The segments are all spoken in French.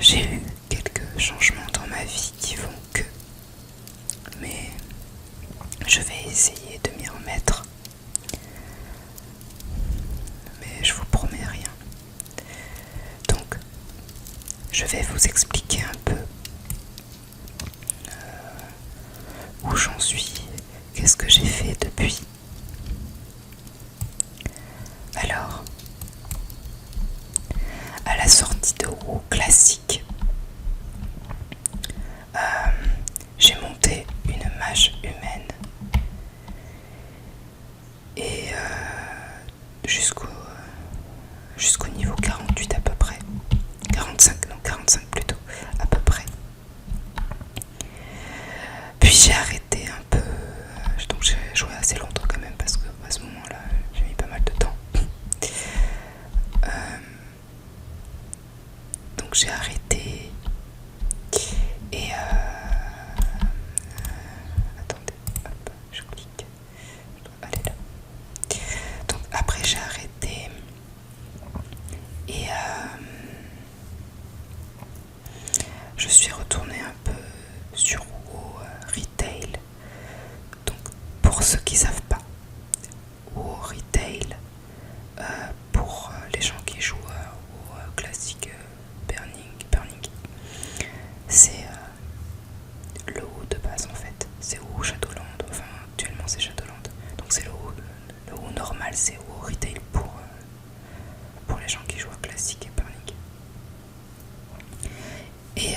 J'ai eu quelques changements dans ma vie qui font que, mais je vais essayer de m'y remettre, mais je vous promets rien. Donc, je vais vous expliquer un peu où j'en suis, qu'est-ce que j'ai fait depuis. Alors, à la sortie de WoW classique, j'ai monté une mage humaine et jusqu'au niveau 48 à peu près, 45 plutôt, à peu près. Puis j'ai arrêté un peu, donc j'ai joué assez longtemps quand même parce que à ce moment-là j'ai mis pas mal de temps. Donc j'ai arrêté et attendez, hop, je clique, je dois aller là. Donc après j'ai arrêté et je suis retournée un peu sur WoW Retail. Donc pour ceux qui savent pas, WoW Retail, pour les gens qui jouent au classique Burning, c'est le WoW de base en fait. C'est WoW Shadowland, enfin actuellement c'est Shadowland. Donc c'est le WoW normal, c'est WoW Retail pour les gens qui jouent au classique et Burning. Et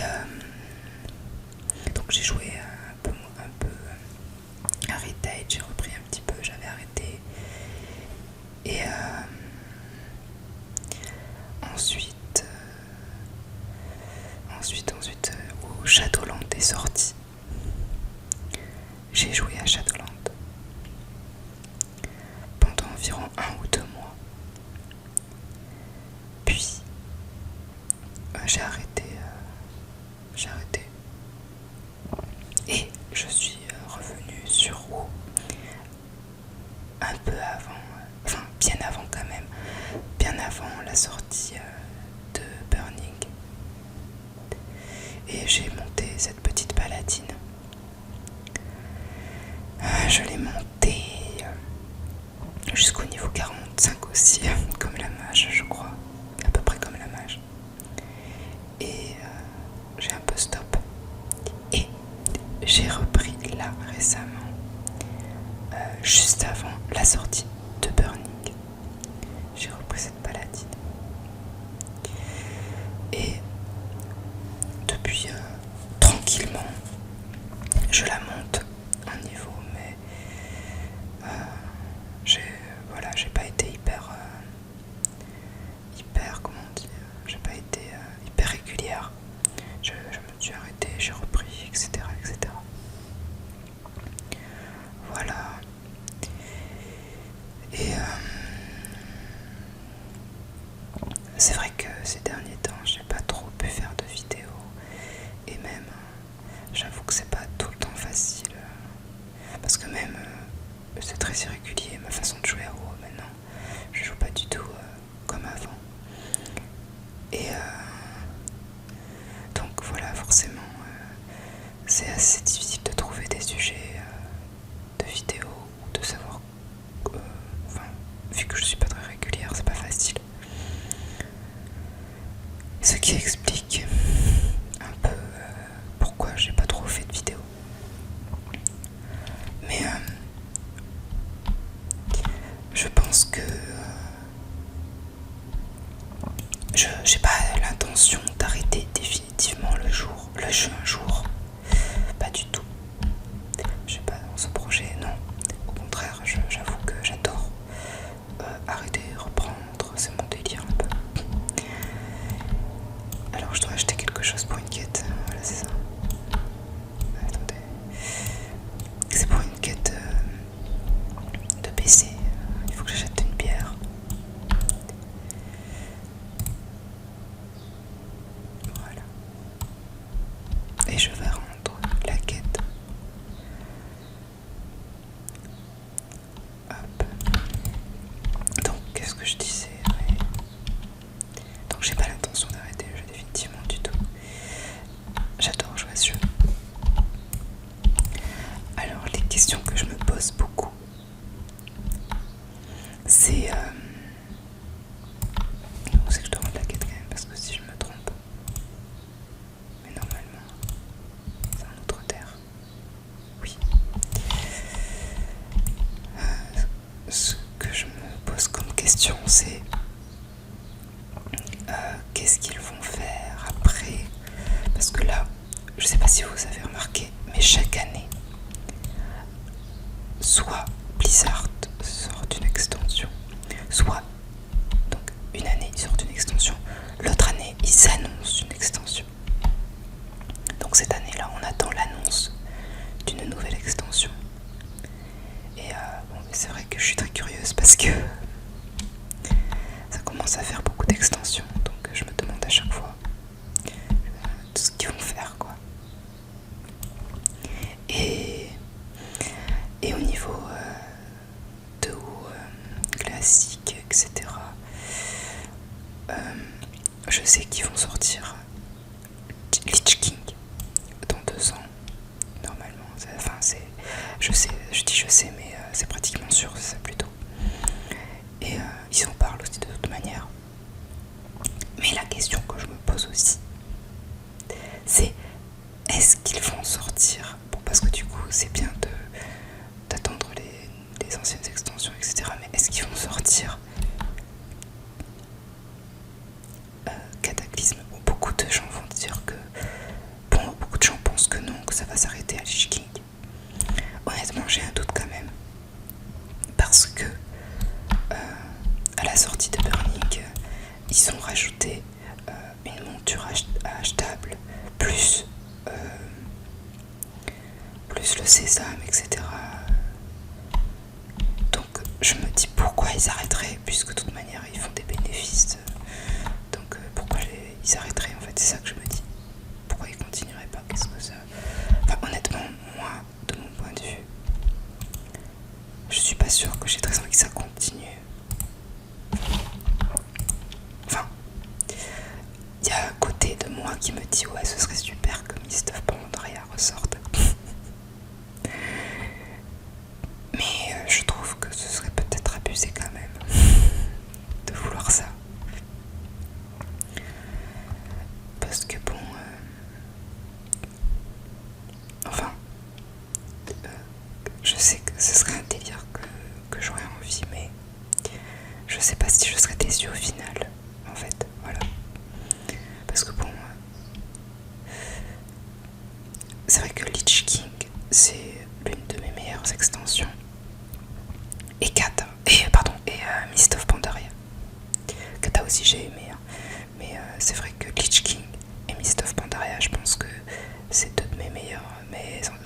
donc j'ai joué un peu à Retail, j'ai repris un petit peu, j'avais arrêté. Et ensuite, où Shadowland est sorti, j'ai joué à Shadowland pendant environ 1 ou 2 mois. Puis j'ai arrêté. Et je suis revenu sur WoW un peu avant, enfin bien avant quand même, bien avant la sortie de Burning. Et j'ai monté cette petite paladine. Je l'ai montée jusqu'au niveau 45 aussi, comme la mage je crois, à peu près comme la mage. Et j'ai un peu stop. Et j'ai repris là récemment, juste avant la sortie de Burning. J'ai repris cette paladine. Et depuis tranquillement, je la monte en niveau, mais j'ai pas été hyper comment dire, j'ai pas été hyper régulière. Je me suis arrêtée, j'ai repris, etc. Voilà. Et c'est vrai que ces derniers temps, j'ai pas trop pu faire de vidéos. Et même, j'avoue que c'est pas tout le temps facile. Parce que même, c'est très irrégulier ma façon de jouer à WoW maintenant. Je joue pas du tout comme avant. Et donc voilà, forcément, c'est assez difficile de trouver des sujets de vidéos ou de savoir. Vu que je suis pas très régulière, c'est pas facile. Ce qui explique un peu pourquoi j'ai pas trop fait de vidéos. Mais je pense que j'ai pas l'intention d'arrêter définitivement le jeu un jour. Pas du tout. Je sais pas dans ce projet, non. Au contraire, j'avoue que j'adore arrêter, reprendre, c'est mon délire un peu. Alors je dois acheter quelque chose pour une quête, voilà c'est ça. Attendez. C'est pour une quête de PC, il faut que j'achète une bière. Voilà. Et je vais rendre la quête. Hop. Donc qu'est-ce que je disais? Donc j'ai pas l'intention d'arrêter le jeu définitivement du tout. si vous avez remarqué, mais chaque année, soit Blizzard sort une extension, soit donc une année ils sortent une extension, l'autre année ils annoncent une extension. Donc cette année-là, on attend l'annonce d'une nouvelle extension. Et bon, c'est vrai que je suis très curieuse parce que ça commence à faire beaucoup d'extensions, donc je me demande à chaque fois tout ce qu'ils vont faire, quoi. Et au niveau de classique, etc., je sais qu'ils vont sortir Lich King dans 2 ans, normalement. Enfin, je sais, mais c'est pratiquement sûr, c'est ça plutôt. Et ils en parlent aussi de toute manière. Mais la question que je me pose aussi, c'est est-ce qu'ils vont sortir, bon, parce que du coup c'est bien d'attendre les anciennes extensions, etc., mais est-ce qu'ils vont sortir Cataclysme? Bon, beaucoup de gens vont dire que, bon, beaucoup de gens pensent que non, que ça va s'arrêter à Lich King. Honnêtement, j'ai un doute quand même, parce que à la sortie de Burning, ils ont rajouté une monture achetable, plus le sésame, etc. Donc je me dis pourquoi ils arrêteraient, puisque de toute manière ils font des bénéfices. Donc pourquoi ils arrêteraient, en fait, c'est ça que je me dis. Pourquoi ils continueraient pas? Qu'est-ce que ça... Enfin, honnêtement, moi, de mon point de vue, je suis pas sûre que j'ai très envie que ça continue. Enfin, il y a un côté de moi qui me dit ouais, ce serait super que Mist of Pandaria ressorte. Mais je trouve que ce serait peut-être abusé quand même de vouloir ça. Parce que bon... enfin... je sais que ce serait un délire que j'aurais envie, mais je sais pas si je serais déçue au final, en fait, voilà. Parce que bon... c'est vrai que Lich King, c'est l'une de mes meilleures extensions. Et Kata, et Mist of Pandaria. Kata aussi j'ai aimé, hein. Mais c'est vrai que Lich King et Mist of Pandaria, je pense que c'est deux de mes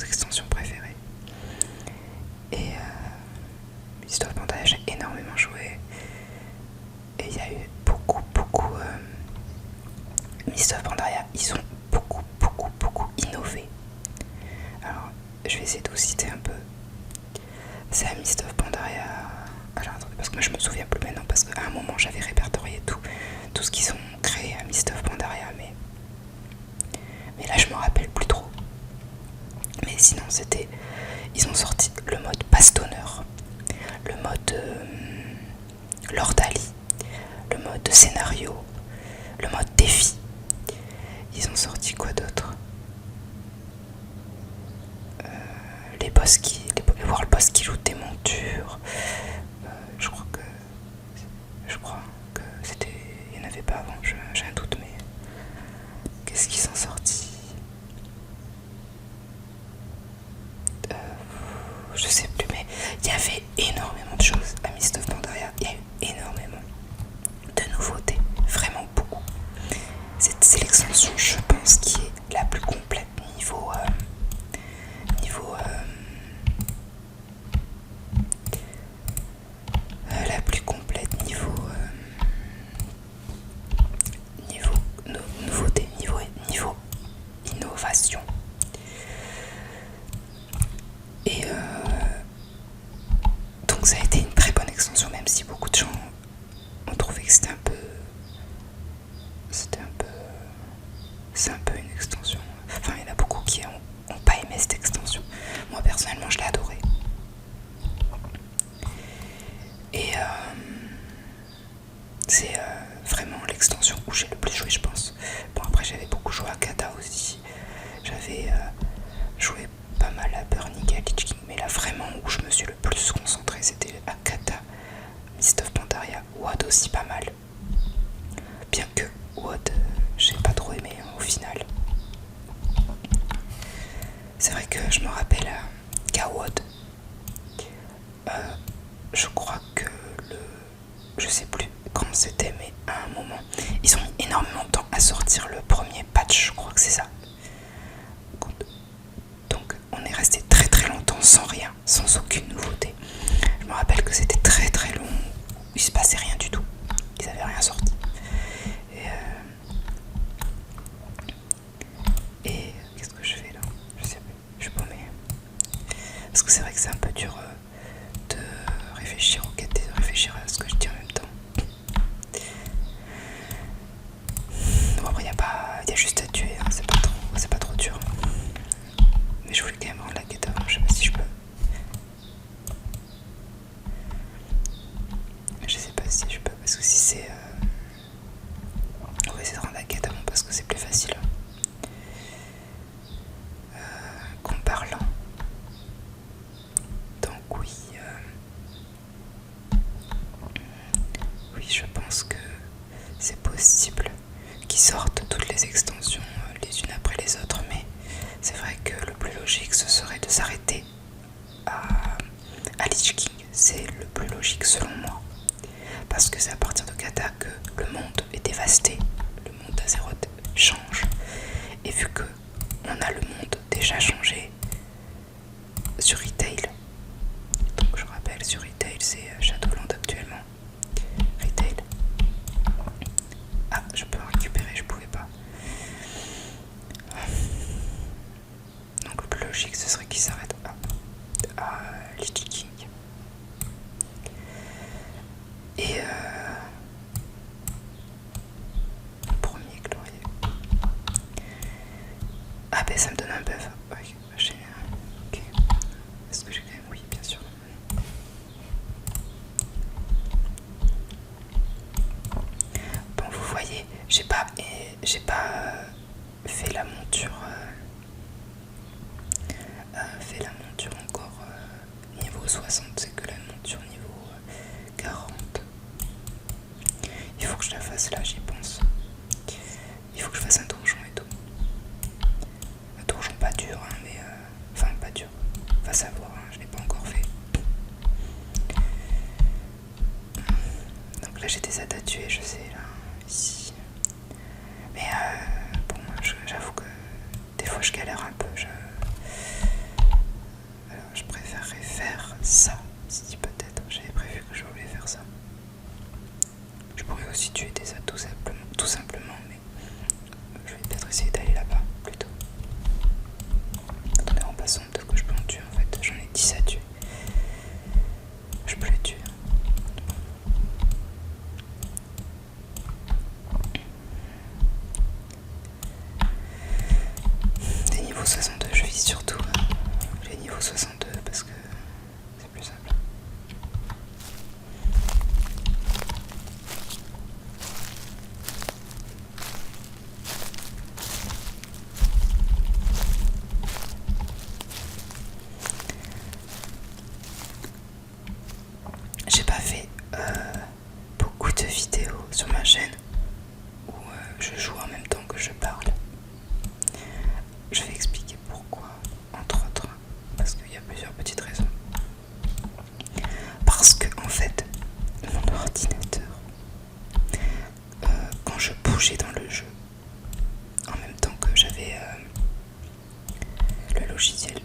extensions préférées. Et Mist of Pandaria, j'ai énormément joué. Et il y a eu beaucoup... Mist of Pandaria, ils ont beaucoup innové. Alors, je vais essayer de vous citer un peu. C'est à Mist of Pandaria... Alors attendez, parce que moi je me souviens plus maintenant, parce qu'à un moment j'avais répertorié tout ce qu'ils ont créé à Mist of Pandaria, mais là je me rappelle plus trop. Mais sinon c'était... Ils ont sorti le mode bastonneur, le mode Lord Ali, le mode scénario, le mode défi. Ils ont sorti quoi d'autre? Les world boss qui jouent des montures. Je crois que c'était... Il n'y en avait pas avant, j'ai un doute, mais... Qu'est-ce qu'ils sont sortis? Je sais plus, mais il y avait énormément de choses à Mist of Pandaria. Il y a eu énormément de nouveautés, vraiment beaucoup. C'est l'extension, je pense, qui est la plus complète niveau la plus complète niveau nouveauté, niveau innovation. Et donc ça a été une très bonne extension, même si beaucoup de gens ont trouvé que c'est un peu une extension. Enfin, il y en a beaucoup qui ont pas aimé cette extension. Moi personnellement, je l'ai adorée. Et c'est vraiment l'extension où j'ai le plus joué, je pense. Bon, après j'avais beaucoup joué à Kata aussi. J'avais joué pas mal à Burning et à Lich King, mais là vraiment où je me suis le plus concentré, c'était à Kata, Mist of Pandaria, WoD aussi pas mal. Bien que WoD, sortent toutes les extensions les unes après les autres, mais c'est vrai que le plus logique ce serait de s'arrêter à Lich King. C'est le plus logique selon moi, parce que c'est à partir de Kata que le monde est dévasté, le monde d'Azeroth change, et vu que on a le monde déjà changé sur Retail, donc je rappelle, sur Retail c'est Shadowland actuellement. Retail, ah je peux récupérer, je pouvais pas. Donc le plus logique ce serait qu'il s'arrête à Lich King. Et premier glorieux. Ah ben ça me donne un buff. Ok, ok. Est-ce que j'ai quand même... Oui, bien sûr. Bon, vous voyez, j'ai pas fait la monture encore niveau 60, c'est que la monture niveau 40. Il faut que je la fasse là, j'y pense. Il faut que je fasse un donjon et tout. Un donjon pas dur, hein, mais enfin pas dur. Va savoir, hein, je l'ai pas encore fait. Donc là j'ai des ads à tuer, je sais, là, ici. Mais bon, j'avoue que des fois je galère un peu. Alors je préférerais faire ça, si peut-être. J'avais prévu que je voulais faire ça. Je pourrais aussi tuer des ads tout simplement, mais je vais peut-être essayer d'aller là-bas plutôt. Attendez, en passant, peut-être que je peux en tuer en fait. J'en ai 10 à tuer. Je peux les tuer. Des niveaux 62, je vise surtout les niveaux 62 parce que c'est plus simple. J'ai pas fait beaucoup de vidéos sur ma chaîne où je joue en même temps que je parle. Je vais expliquer pourquoi, entre autres, parce qu'il y a plusieurs petites raisons. Parce que en fait, mon ordinateur, quand je bougeais dans le jeu, en même temps que j'avais le logiciel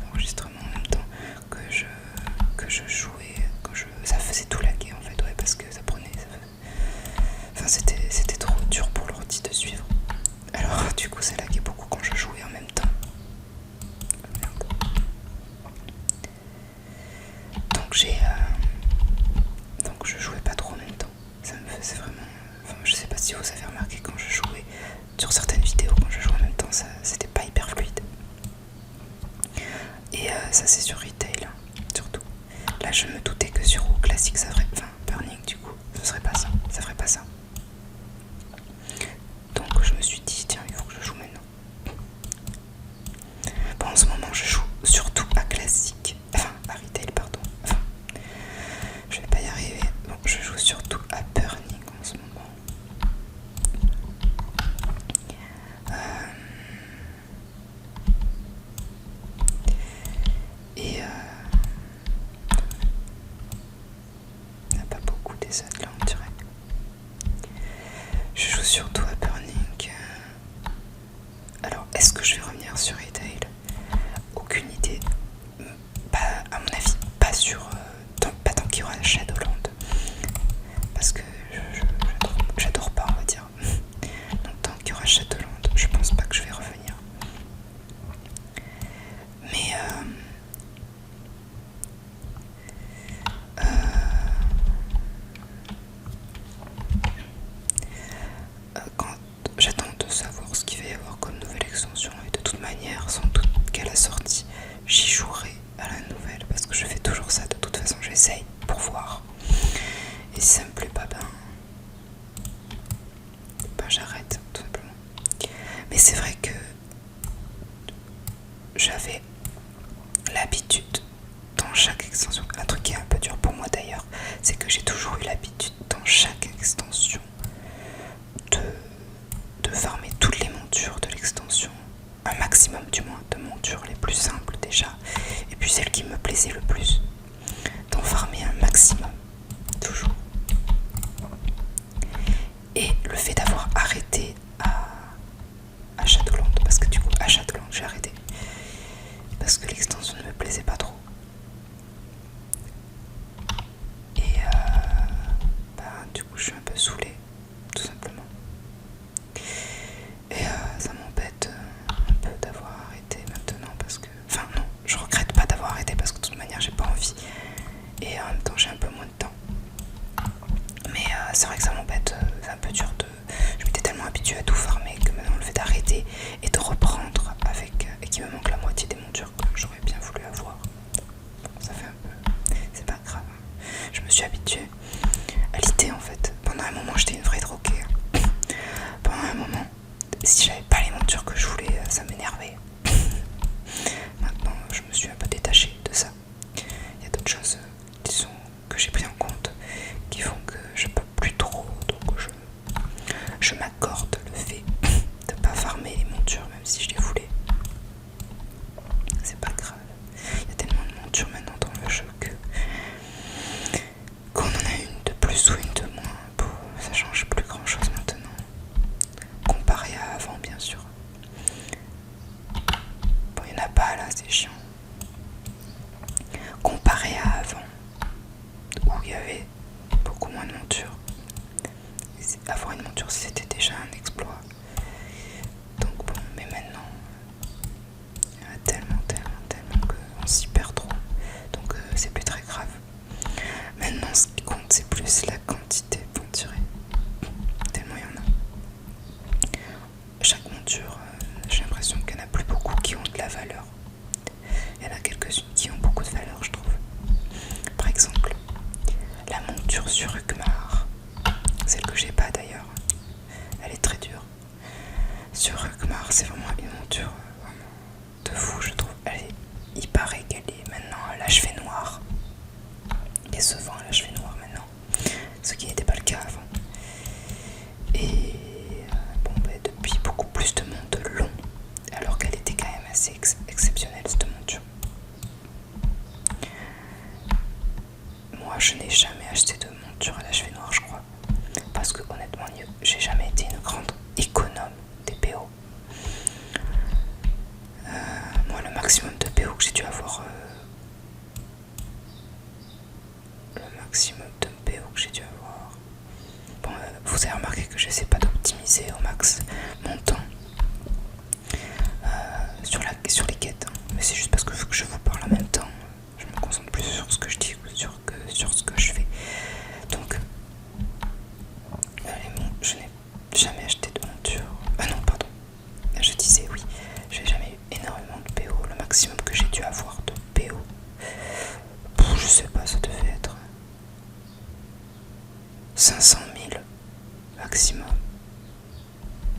d'enregistrement, en même temps que je jouais, ça faisait tout laguer en fait, ouais, parce que ça prenait, enfin c'était trop dur pour l'ordi de suivre. Alors du coup ça laguait beaucoup quand je jouais en même temps. Donc je jouais pas trop en même temps. Ça me faisait vraiment... Enfin, je sais pas si vous avez remarqué quand je jouais sur certaines vidéos, quand je jouais en même temps, c'était pas hyper fluide. Et ça c'est sur Retail, hein, surtout. Là je me doutais que sur WoW classique ça ferait... Enfin, Burning du coup, ce serait pas ça. Ça ferait pas ça. Donc je me suis dit, tiens, il faut que je joue maintenant. Bon, en ce moment je joue surtout à classique. Enfin, à Retail, pardon. Enfin, je vais pas y arriver. Bon, je joue surtout à Burning en ce moment. Et il n'y a pas beaucoup des autres là on dirait. Je joue surtout à Burning. Alors, est-ce que je vais revenir sur Retail? Aucune idée. Pas, à mon avis, pas sur... pas tant qu'il y aura Shadowland. Parce que j'adore pas, on va dire. Donc tant qu'il y aura Shadowland, je pense pas que je vais revenir. Mais... quand j'attends de savoir ce qu'il va y avoir comme nouvelle extension, et de toute manière, sans doute qu'à la sortie, j'y jouerai à la nouvelle, parce que je fais toujours ça, de toute façon j'essaye pour voir. Et si ça me plaît pas, ben j'arrête, tout simplement. Mais c'est vrai que j'avais l'habitude dans chaque extension, un truc qui est un peu dur pour moi d'ailleurs, c'est que j'ai toujours eu l'habitude dans chaque extension de montures les plus simples déjà, et puis celles qui me plaisaient le plus, d'en farmer un maximum, toujours. Et le fait d'avoir arrêté à Shadowland, parce que du coup à Shadowland j'ai arrêté, parce que l'extension ne me plaisait pas trop. Et du coup je suis un peu saoulée, tout simplement. Et ça m'embête un peu d'avoir arrêté maintenant, parce que... Enfin non, je regrette pas d'avoir arrêté parce que de toute manière j'ai pas envie. Et en même temps j'ai un peu moins de temps. Mais c'est vrai que ça m'embête, c'est un peu dur de... Je m'étais tellement habituée à tout farmer que maintenant le fait d'arrêter et de reprendre avec... et qu'il me manque la moitié des montures que j'aurais bien voulu avoir. Bon, ça fait un peu... C'est pas grave. Je me suis habituée à l'idée en fait. Pendant un moment j'étais une vraie droguée. Pendant un moment, si j'avais pas les montures que je voulais, ça m'énervait. Maintenant je me suis un peu détachée de ça. Il y a d'autres choses disons, que j'ai pris en compte qui font que je peux plus trop, donc je m'accorde le fait de pas farmer les montures même si je les voulais. C'est pas grave. Il y a tellement de montures maintenant dans le jeu que qu'on en a une de plus ou une de moins. Bon, ça change plus grand chose maintenant. Comparé à avant bien sûr. Bon, il n'y en a pas là, c'est chiant. Comparé à avant, où il y avait beaucoup moins de montures. Avoir une monture c'était déjà un exploit. Donc bon, mais maintenant il y en a tellement qu'on s'y perd trop. Donc c'est plus très grave. Maintenant ce qui compte c'est plus la quantité pour tirer. Tellement il y en a. Chaque monture, j'ai l'impression qu'il n'y en a plus beaucoup qui ont de la valeur. Il y en a quelques-unes qui ont beaucoup de valeur je trouve. Par exemple, la monture sur Rugmar, celle que j'ai pas d'ailleurs, elle est très dure. Sur Rugmar, c'est vraiment une monture vraiment de fou, je trouve. Il paraît qu'elle est maintenant à l'achevé noir. Décevant à l'achevé noir maintenant, ce qui n'était pas le cas avant. Et depuis beaucoup plus de monde long, alors qu'elle était quand même assez exceptionnelle cette monture. Moi, je n'ai jamais acheté de monture à l'achevé noir, je crois. Parce que honnêtement, j'ai jamais été une grande économe des PO. Moi, le maximum de PO que j'ai dû avoir... Bon, vous avez remarqué que j'essaie pas d'optimiser au max mon temps sur les quêtes. Hein. Mais c'est juste parce que vu que je vous parle en même temps, je me concentre plus sur ce que je dis que sur ce que je fais. Donc... je n'ai jamais acheté de monture. Ah non, pardon. Je disais oui, j'ai jamais eu énormément de PO. Le maximum que j'ai dû avoir de PO, je sais pas, ça devait être 500 000 maximum.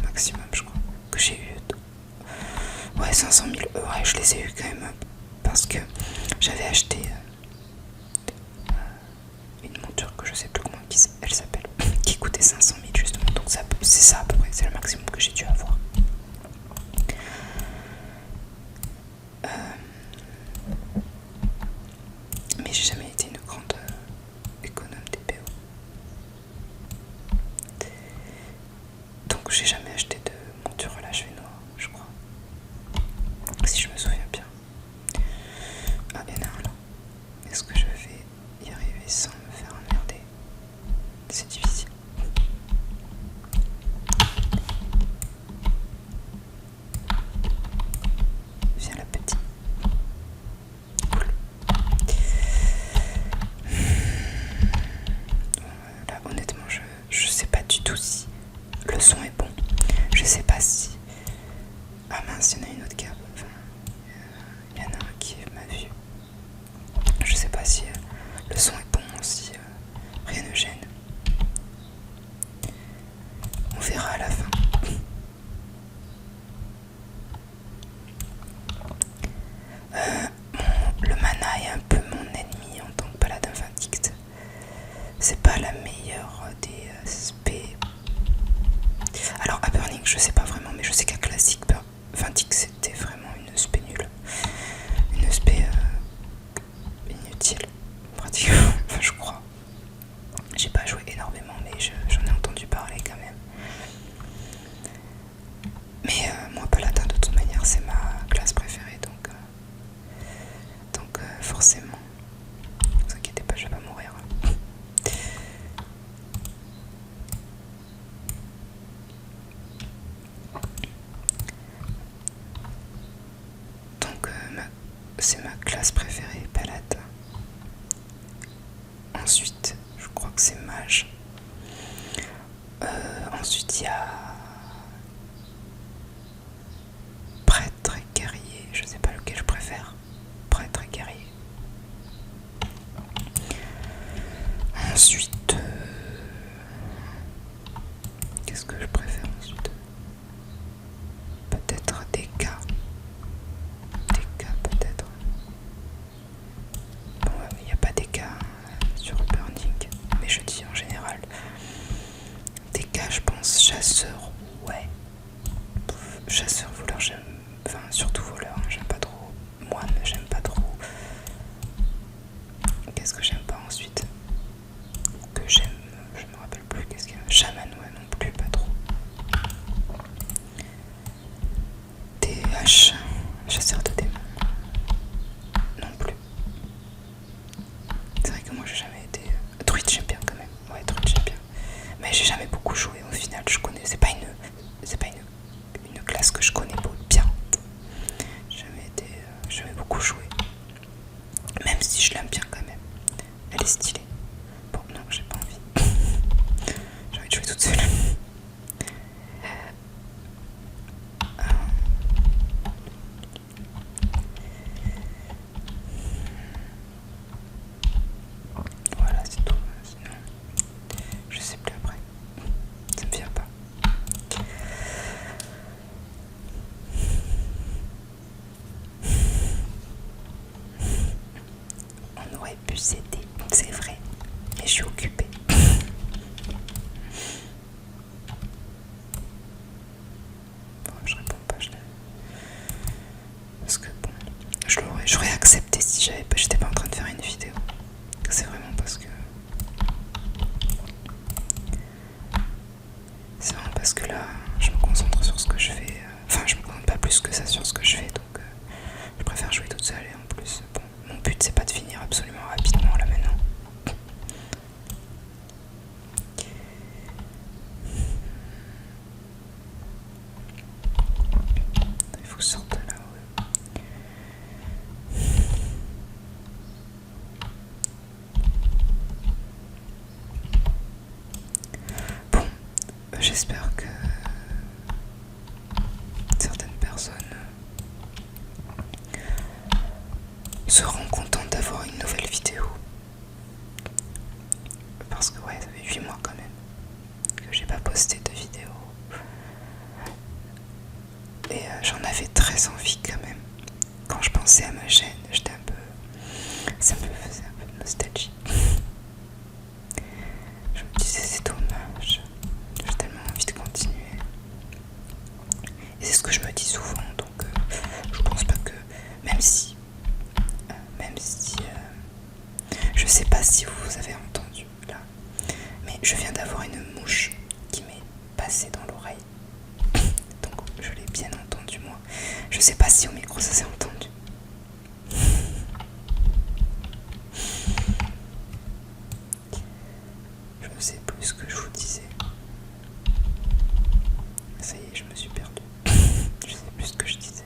Maximum, je crois que j'ai eu. Ouais, 500 000. Ouais, je les ai eu quand même parce que j'avais acheté une monture que je sais plus comment elle s'appelle, qui coûtait 500 000 justement. Donc c'est ça à peu près, c'est le maximum que j'ai dû avoir. Mais j'ai jamais été une grande économe des PO. Donc j'ai jamais acheté de monture à l'achevé noir, je crois. Si je me souviens bien. Ah, il y en a un là. Est-ce que je vais y arriver sans me faire emmerder? C'est difficile. c'est ma classe préférée, Paladin. Ensuite, je crois que c'est Mage. Ensuite, il y a Prêtre et Guerrier. Je sais pas lequel je préfère. Prêtre et Guerrier. Ensuite, qu'est-ce que je préfère ensuite? Peut-être des cas. Des cas peut-être. Bon, il n'y a pas des cas sur Burning, mais je dis en général. Des cas, je pense, chasseur, ouais. Chasseur, voleur, j'aime. Enfin, surtout voleur, hein, j'aime pas trop. Moine, j'aime pas trop. Qu'est-ce que j'aime pas ensuite? Que j'aime, je me rappelle plus. Qu'est-ce qu'il y a? Chaman, ouais, non plus, pas trop. TH, chasseur de démons. Non plus. C'est vrai que moi j'ai jamais été. Druide, j'aime bien quand même. Ouais, druide, j'aime bien. Mais j'ai jamais beaucoup joué au final. Je connais. C'est pas une classe que je connais bien. J'ai jamais beaucoup joué. Même si je l'aime bien quand même. Elle est stylée. Bon, non, j'ai pas envie. J'ai envie de jouer toute seule. Voilà, c'est tout. Sinon, je sais plus après. Ça me vient pas. On aurait pu s'aider, c'est vrai. Mais je suis occupée. Bon, je réponds pas. Parce que bon, j'aurais accepté si j'étais pas en train de faire une vidéo. C'est vraiment parce que. C'est vraiment parce que là, je me concentre sur ce que je fais. Enfin, je me concentre pas plus que ça sur ce que je fais, donc je préfère jouer toute seule. Et en plus, bon, mon but c'est pas de finir absolument rapidement là maintenant. Il faut que je sorte de là, ouais. Bon, j'espère que certaines personnes seront contentes d'avoir une nouvelle vidéo. Parce que ouais, ça fait 8 mois quand même que j'ai pas posté de vidéo. Et j'en avais très envie quand même. Quand je pensais à ma chaîne, j'étais un peu. Ça me faisait un peu de nostalgie. Je me disais, c'est dommage. J'ai tellement envie de continuer. Et c'est ce que je me dis souvent, donc je pense pas que. Même si. Je sais pas si vous avez entendu là, mais je viens d'avoir une mouche qui m'est passée dans l'oreille. Donc je l'ai bien entendu moi. Je sais pas si au micro ça s'est entendu. Je ne sais plus ce que je vous disais. Ça y est, je me suis perdue. Je sais plus ce que je disais.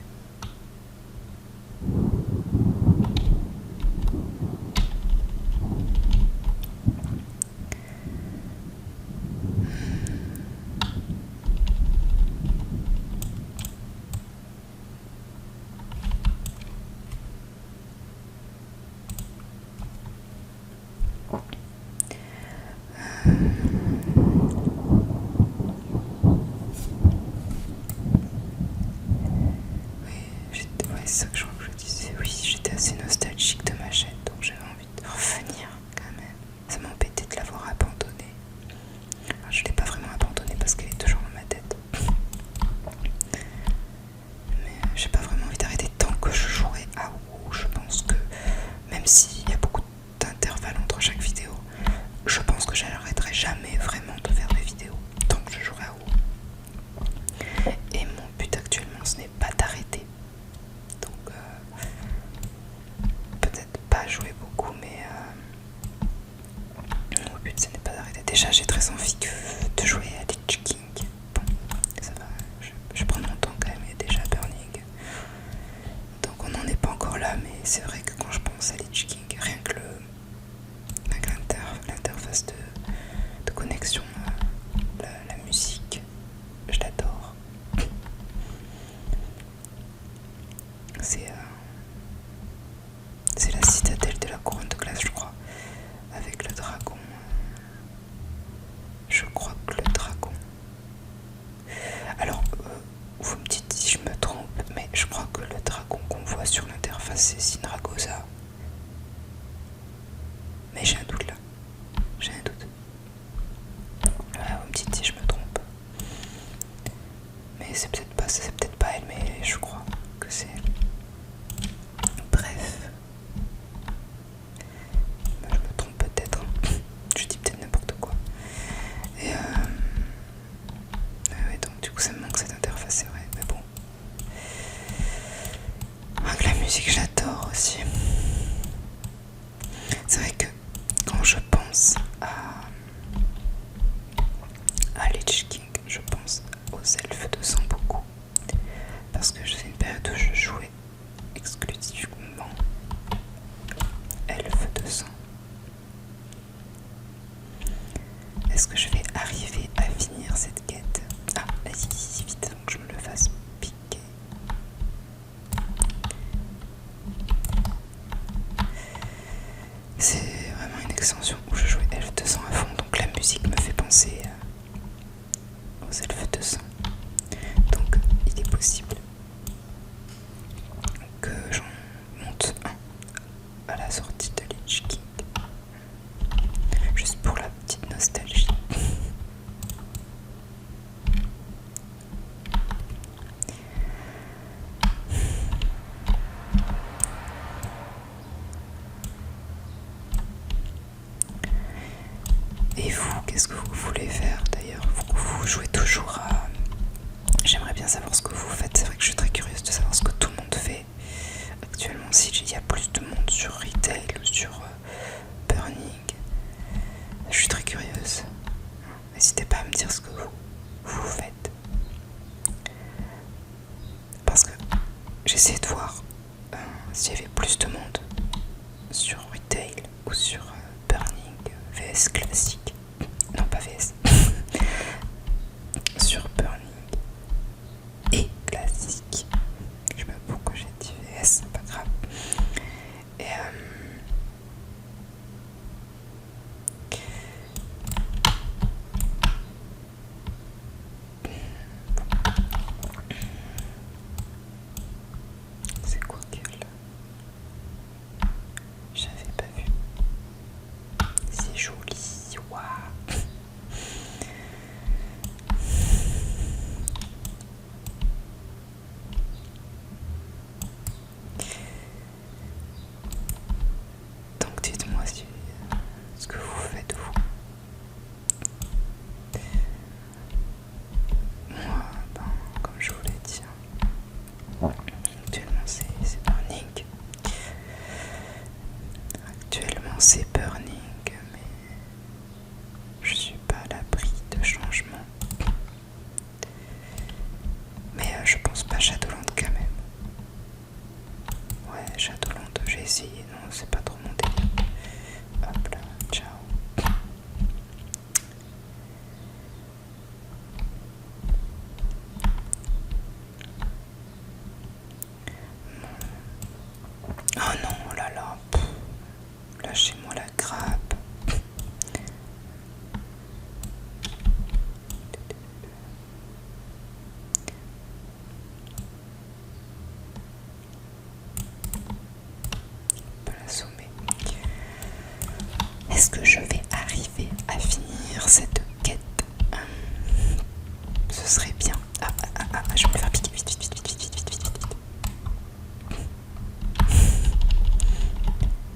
mais c'est peut-être pas elle, mais je crois que c'est elle. Bref, je me trompe peut-être, je dis peut-être n'importe quoi. Et ouais, donc du coup ça me manque cette interface, c'est vrai, mais bon. Avec la musique j'adore aussi. C'est vrai que quand je pense à Lich King, je pense aux elfes de sang beaucoup. Parce que j'ai une période où je jouais exclusivement elfes de sang. Est-ce que je vais arriver à finir cette quête? Ah, vas-y, vite avant que je me le fasse piquer. C'est vraiment une extension où je jouais elfes de sang à fond, donc la musique me fait penser aux elfes de sang. Donc il est possible que j'en monte un à la sortie de Lich King. Juste pour la petite nostalgie. Et vous, qu'est-ce que vous voulez faire d'ailleurs? Vous jouez toujours à... J'aimerais bien savoir ce que vous faites. C'est vrai que je suis très curieuse de savoir ce que tout le monde fait actuellement. S'il y a plus de monde sur Retail ou sur Burning, je suis très curieuse. N'hésitez pas à me dire ce que vous faites. Parce que j'essaie de voir s'il y avait plus de monde sur Retail ou sur Burning VS classique. Non, pas VS. Sur Burning et classique. Je sais pas pourquoi j'ai dit VS, c'est pas grave. Et c'est quoi qu'elle? J'avais pas vu. C'est joli, waouh. Donc dites-moi ce que vous faites vous. Moi, comme je vous l'ai dit, actuellement c'est Burning. Actuellement c'est Burning, mais je suis pas à l'abri de changement. Mais je pense pas Shadowland quand même. Ouais, Shadowland, j'ai essayé, non, c'est pas trop mon délire. Hop là, ciao. Oh non, oh là là, lâchez-moi la grappe. Pas l'assommer. Est-ce que je vais arriver à finir cette quête? Ce serait bien. Je vais me faire piquer vite.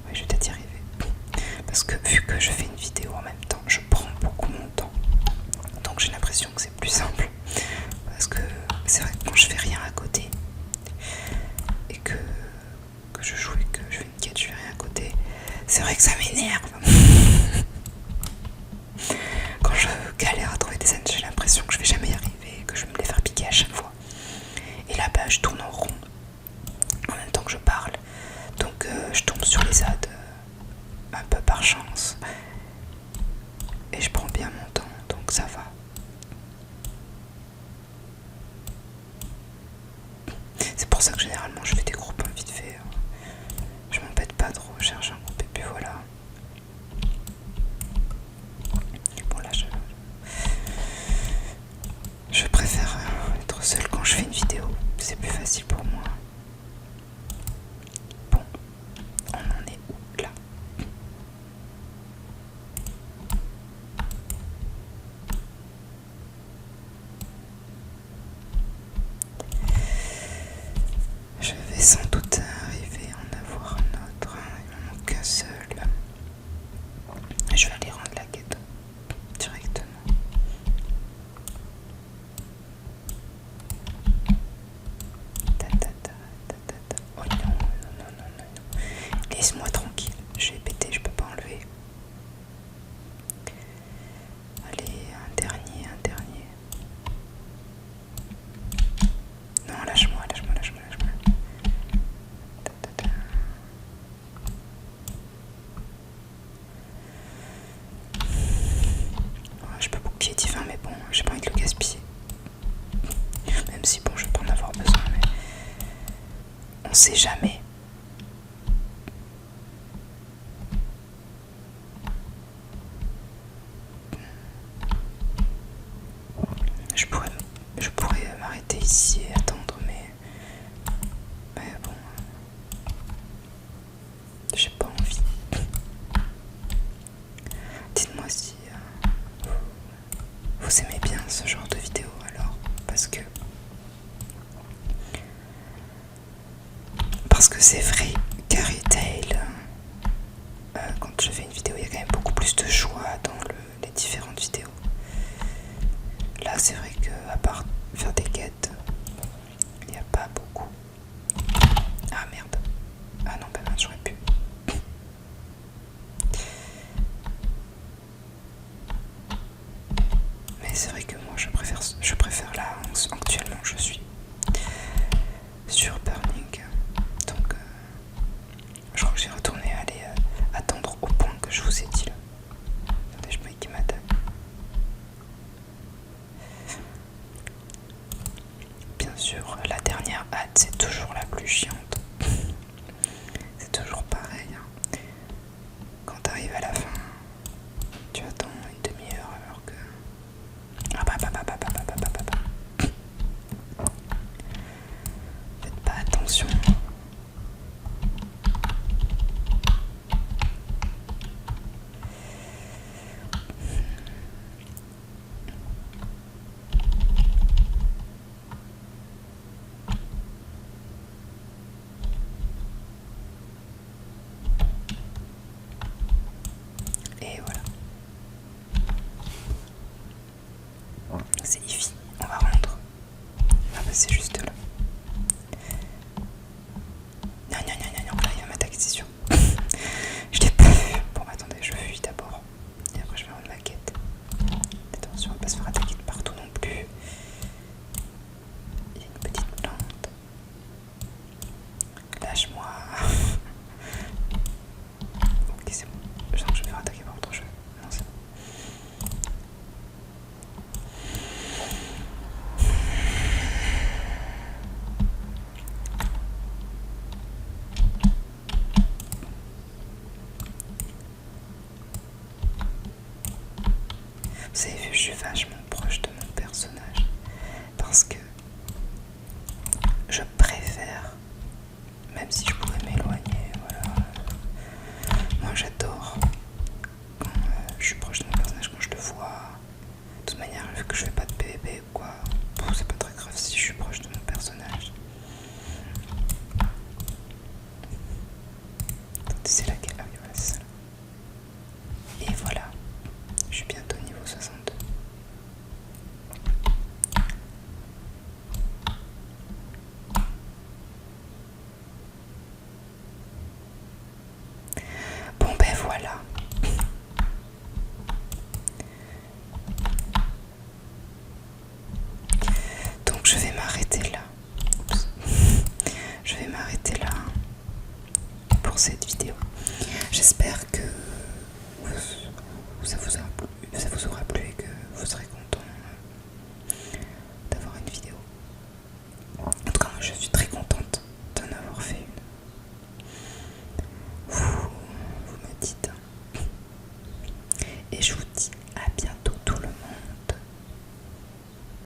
Oui, je vais peut-être y arriver. Parce que vu que je fais une vidéo en même temps, je prends beaucoup mon temps. Donc j'ai l'impression que c'est plus simple. Parce que c'est vrai que quand je fais rien à côté et que je joue et que je fais une quête, je fais rien à côté, c'est vrai que ça m'énerve. Quand je galère à trouver des scènes, j'ai l'impression que je vais jamais y arriver, que je vais me les faire piquer à chaque fois. Et là, je tourne en rond en même temps que je parle. Donc je tombe sur les ads un peu par chance. Et je prends bien mon temps, donc ça va. C'est pour ça que généralement je fais des groupes vite fait. Je m'embête pas trop, je cherche un groupe et puis voilà. Bon là je préfère être seule quand je fais une vidéo, c'est plus facile pour moi. Bon, on en est où là? vais sans doute arriver à en avoir un autre. Il m'en manque qu'un seul. Je vais aller rendre la quête directement. Oh non, non, non, non, non. Laisse-moi tranquille. Je vais péter, je peux pas enlever. Allez, un dernier, un dernier. Non, lâche-moi, lâche-moi, lâche-moi, lâche-moi. Je peux bouclier divin, mais bon, j'ai pas envie de le gaspiller. Même si, bon, je vais pas en avoir besoin, mais on sait jamais. Je pourrais m'arrêter ici et attendre, mais bon, j'ai pas envie. Dites-moi si vous aimez bien ce genre de vidéo alors, parce que c'est vrai qu'à Retail, quand je fais une vidéo, il y a quand même beaucoup plus de choix dans les différentes vidéos. Là, c'est vrai que à part faire des quêtes, il n'y a pas beaucoup. Ah merde. Ah non, bah mince, j'aurais pu. Mais c'est vrai que moi, je préfère là, actuellement, je suis sur Burning. Donc, je crois que j'ai retourné aller attendre au point que je vous ai dit là. Attendez, je me dis qu'il m'attaque. Bien sûr, la dernière hâte, c'est toujours la plus chiante. C'est toujours pareil. Hein. Quand t'arrives à la fin, tu attends une demi-heure alors que... Ah bah. Faites pas attention. Et voilà. C'est Ify. On va rendre. Ah bah c'est juste là.